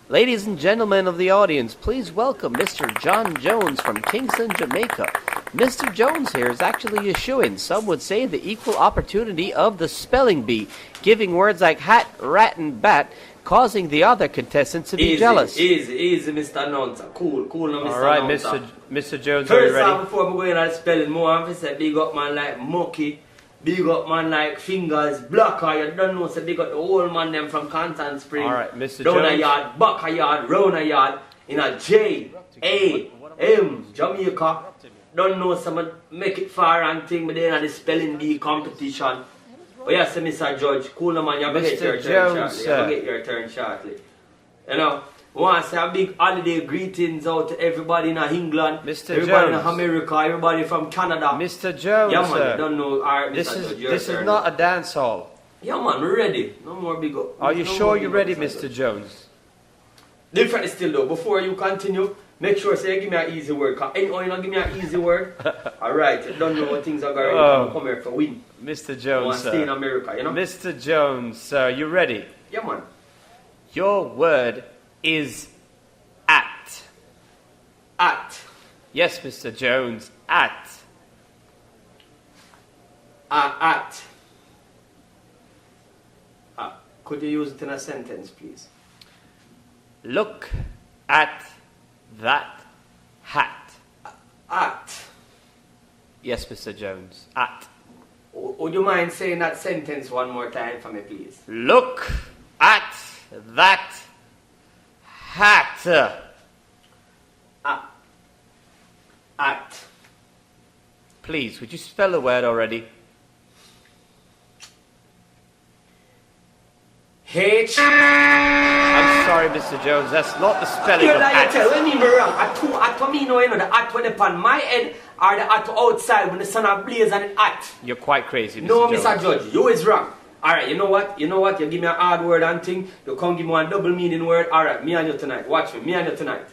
Ladies and gentlemen of the audience, please welcome Mr. John Jones from Kingston, Jamaica. Mr. Jones here is actually eschewing, some would say, the equal opportunity of the spelling bee, giving words like hat, rat, and bat, causing the other contestants to be jealous. Easy, Mr. Announcer. Cool, no, Mr. All right, Announcer. Mr. Jones, are you ready? First, before we go in and spelling, more I say big up man like Mucky, big up man like Fingers, Blocker. You don't know, say big up the whole man them from Canton Spring. All right, Mr. Down Jones. a yard, back a yard, round a yard, in a J-A-M, Jamaica. Don't know, someone make it far and thing, but then at the spelling bee competition. Oh yes, Mr. Judge, cool man, you're going to get your turn shortly. You're going to get your turn shortly. You know, I want to say a big holiday greetings out to everybody in England, Mr. everybody Jones. in America, everybody from Canada. Mr. Jones, Yeah man, you don't know, alright, this Mr. Judge, is not a dance hall. Yeah man, we're ready. No more big up. Are you No sure more you're big ready, up, Mr. Jones? Different still though, before you continue, make sure say give me an easy word. Cause anyhow you not give me an easy word. Alright, you don't know what things are going to come here for win. Mr. I Jones, want to stay in America, you know? Mr. Jones, sir, you ready? Yeah man. Your word is at. At. Yes, Mr. Jones, at. At. Could you use it in a sentence, please? Look at that hat. At. Yes, Mr. Jones, at. Would you mind saying that sentence one more time for me, please? Look at that hat. At. Please, would you spell the word already? H. I'm sorry, Mr. Jones, that's not the spelling of You at. tell me wrong. At me know, you know, the at when upon my head or the at outside when the sun are blaze and the at. You're quite crazy, Mr. No, Jones. Mr. Judge, you is wrong. Alright, you know what? You give me a hard word and thing, you come give me one double meaning word. Alright, me and you tonight. Watch me and you tonight.